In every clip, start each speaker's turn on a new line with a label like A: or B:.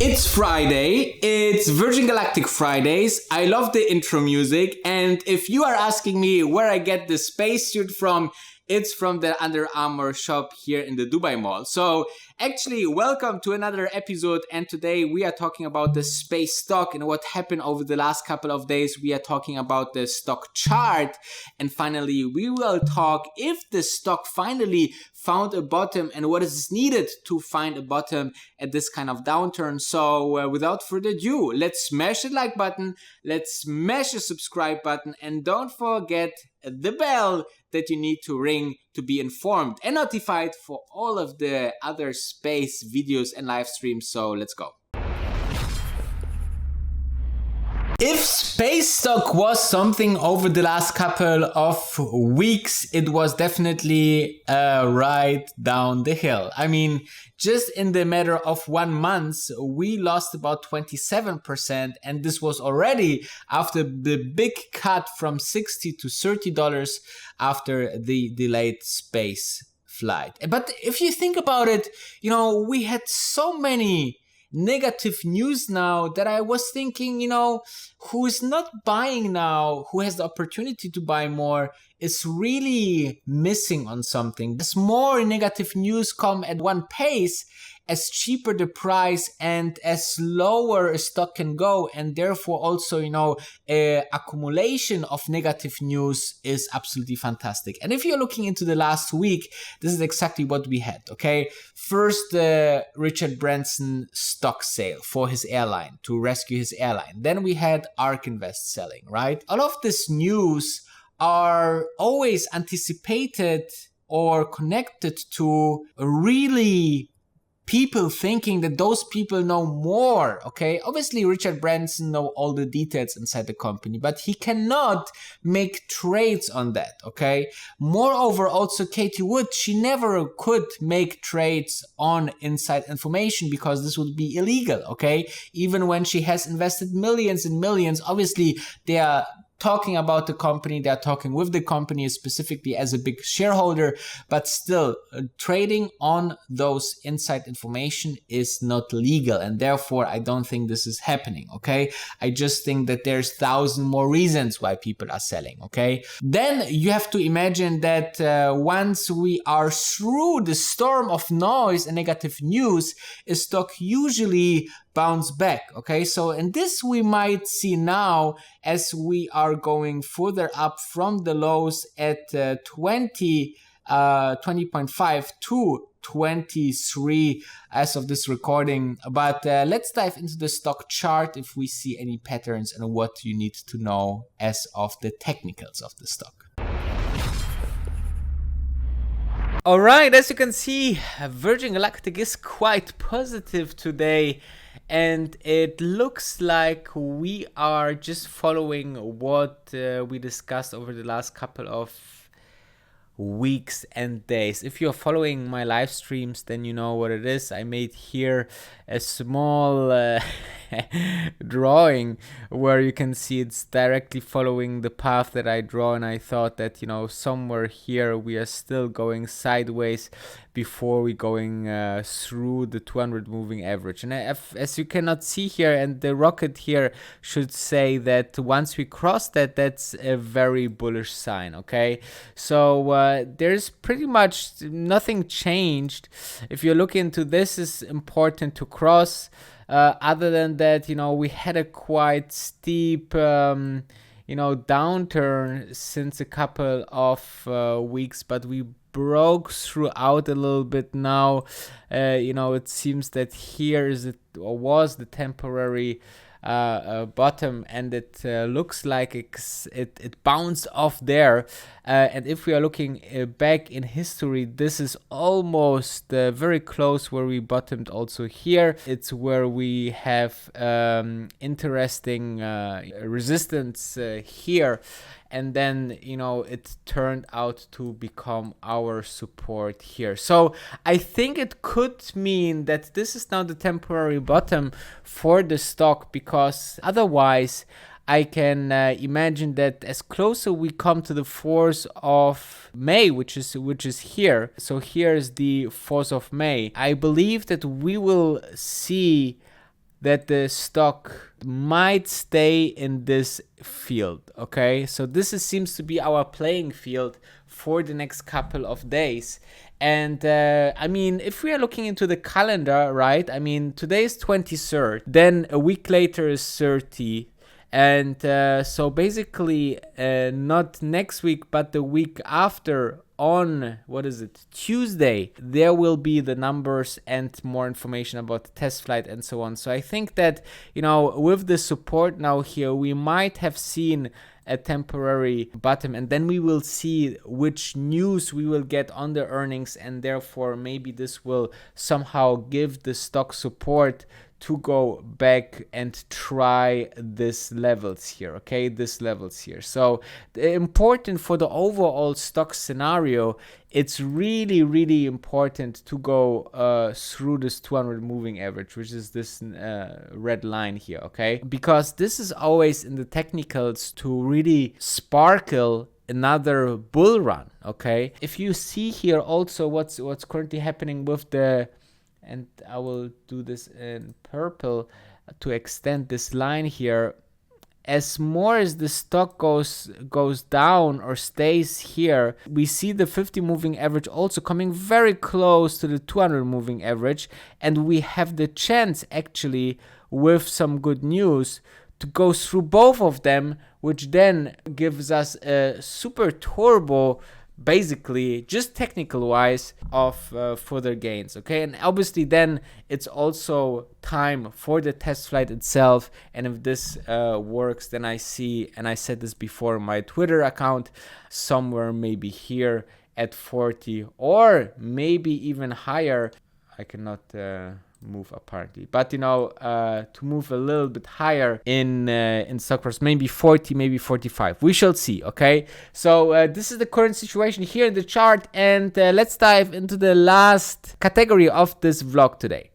A: It's Friday, it's Virgin Galactic Fridays. I love the intro music, and if you are asking me where I get the spacesuit from, it's from the Under Armour shop here in the Dubai Mall. So actually, welcome to another episode, and today we are talking about the space stock and what happened over the last couple of days. We are talking about the stock chart, and finally we will talk if the stock finally found a bottom and what is needed to find a bottom at this kind of downturn. So without further ado, let's smash the like button, let's smash the subscribe button, and don't forget the bell that you need to ring to be informed and notified for all of the other space videos and live streams. So let's go. If space stock was something over the last couple of weeks, it was definitely right down the hill. I mean, just in the matter of 1 month, we lost about 27%, and this was already after the big cut from $60 to $30 after the delayed space flight. But if you think about it, you know, we had so many negative news now that I was thinking, you know, who is not buying now, who has the opportunity to buy more, is really missing on something. As more negative news come at one pace, as cheaper the price and as lower a stock can go, and therefore also, you know, accumulation of negative news is absolutely fantastic. And if you're looking into the last week, this is exactly what we had, okay? First, Richard Branson stock sale for his airline, to rescue his airline. Then we had ARK Invest selling, right? All of this news are always anticipated or connected to really people thinking that those people know more, okay? Obviously, Richard Branson knows all the details inside the company, but he cannot make trades on that, okay? Moreover, also Katie Wood, she never could make trades on inside information because this would be illegal, okay? Even when she has invested millions and millions, obviously they are talking about the company, they're talking with the company specifically as a big shareholder, but still trading on those inside information is not legal, and therefore I don't think this is happening, okay? I just think that there's 1,000 more reasons why people are selling, okay? Then you have to imagine that once we are through the storm of noise and negative news, a stock usually bounce back, okay? So in this we might see now as we are going further up from the lows at 20.5 to 23 as of this recording. But let's dive into the stock chart if we see any patterns and what you need to know as of the technicals of the stock. All right, as you can see, Virgin Galactic is quite positive today, and it looks like we are just following what we discussed over the last couple of weeks and days. If you're following my live streams, then you know what it is. I made here a small drawing where you can see it's directly following the path that I draw, and I thought that, you know, somewhere here we are still going sideways before we going through the 200 moving average. And as you cannot see here, and the rocket here should say that once we cross that, that's a very bullish sign, okay? So there's pretty much nothing changed. If you look into this, is important to cross. Other than that, you know, we had a quite steep you know, downturn since a couple of weeks, but we broke throughout a little bit now. You know, it seems that here is it, or was the temporary bottom, and it looks like it bounced off there. And if we are looking back in history, this is almost very close where we bottomed also here. It's where we have interesting resistance here. And then, you know, it turned out to become our support here. So I think it could mean that this is now the temporary bottom for the stock, because otherwise I can imagine that as closer we come to the 4th of May, which is here. So here is the 4th of May. I believe that we will see that the stock might stay in this field, okay? So this seems to be our playing field for the next couple of days. And I mean, if we are looking into the calendar, right? I mean, today is 23rd, then a week later is 30. And so basically, not next week, but the week after, on Tuesday, there will be the numbers and more information about the test flight and so on. So I think that, with the support now here, we might have seen a temporary bottom, and then we will see which news we will get on the earnings, and therefore maybe this will somehow give the stock support to go back and try these levels here, okay? These levels here. So important for the overall stock scenario, it's really, really important to go through this 200 moving average, which is this red line here, okay? Because this is always in the technicals to really sparkle another bull run, okay? If you see here also what's currently happening with the, and I will do this in purple to extend this line here. As more as the stock goes down or stays here, we see the 50 moving average also coming very close to the 200 moving average, and we have the chance actually, with some good news, to go through both of them, which then gives us a super turbo, basically just technical wise, of further gains, okay? And obviously then it's also time for the test flight itself, and if this works, then I see, and I said this before in my Twitter account, somewhere maybe here at 40 or maybe even higher. I cannot move apparently, but to move a little bit higher in stock price, maybe 40, maybe 45, we shall see, okay? So this is the current situation here in the chart, and let's dive into the last category of this vlog today.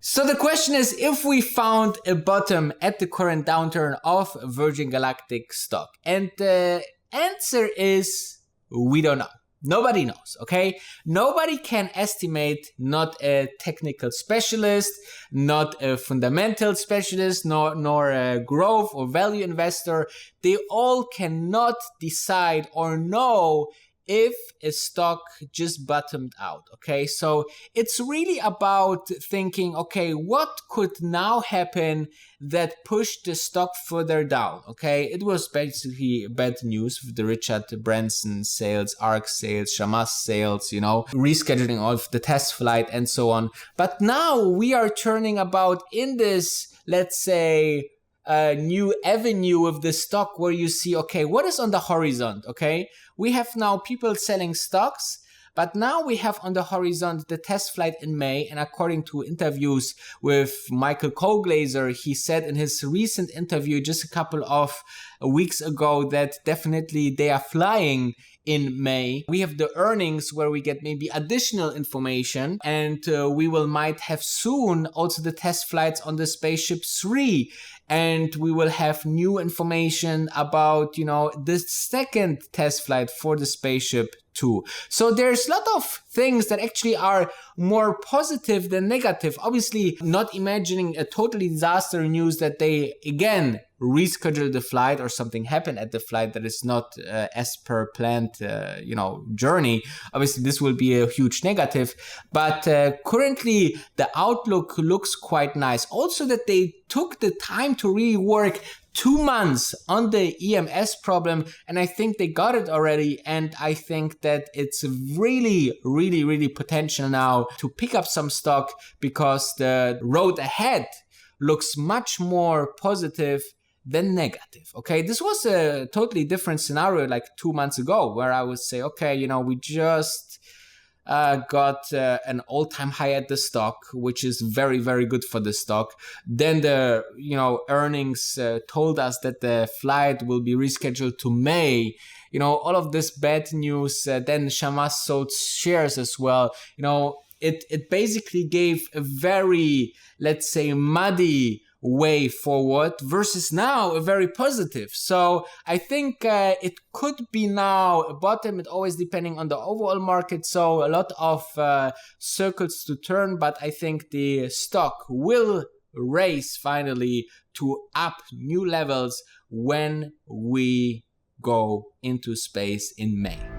A: So the question is, if we found a bottom at the current downturn of Virgin Galactic stock, and the answer is we don't know. Nobody knows, okay? Nobody can estimate, not a technical specialist, not a fundamental specialist, nor a growth or value investor. They all cannot decide or know if a stock just bottomed out, okay? So it's really about thinking, okay, what could now happen that pushed the stock further down, okay? It was basically bad news with the Richard Branson sales, ARC sales, Shamas sales, rescheduling of the test flight and so on. But now we are turning about in this, let's say, new avenue of the stock where you see, okay, what is on the horizon, okay? We have now people selling stocks, but now we have on the horizon the test flight in May, and according to interviews with Michael Koglaser, he said in his recent interview just a couple of weeks ago that definitely they are flying in May. We have the earnings where we get maybe additional information, and we might have soon also the test flights on the Spaceship 3. And we will have new information about, the second test flight for the Spaceship 2. So there's a lot of things that actually are more positive than negative. Obviously, not imagining a totally disaster news that they, again, reschedule the flight or something happened at the flight that is not as per planned, journey. Obviously, this will be a huge negative. But currently, the outlook looks quite nice. Also, that they took the time to really work 2 months on the EMS problem, and I think they got it already, and I think that it's really, really, really potential now to pick up some stock, because the road ahead looks much more positive than negative, okay? This was a totally different scenario like 2 months ago, where I would say, okay, we just got an all-time high at the stock, which is very, very good for the stock. Then the earnings told us that the flight will be rescheduled to May. All of this bad news. Then Shamas sold shares as well. It basically gave a very, let's say, muddy way forward versus now a very positive. So I think it could be now a bottom. It always depending on the overall market. So a lot of circles to turn, but I think the stock will raise finally to up new levels when we go into space in May.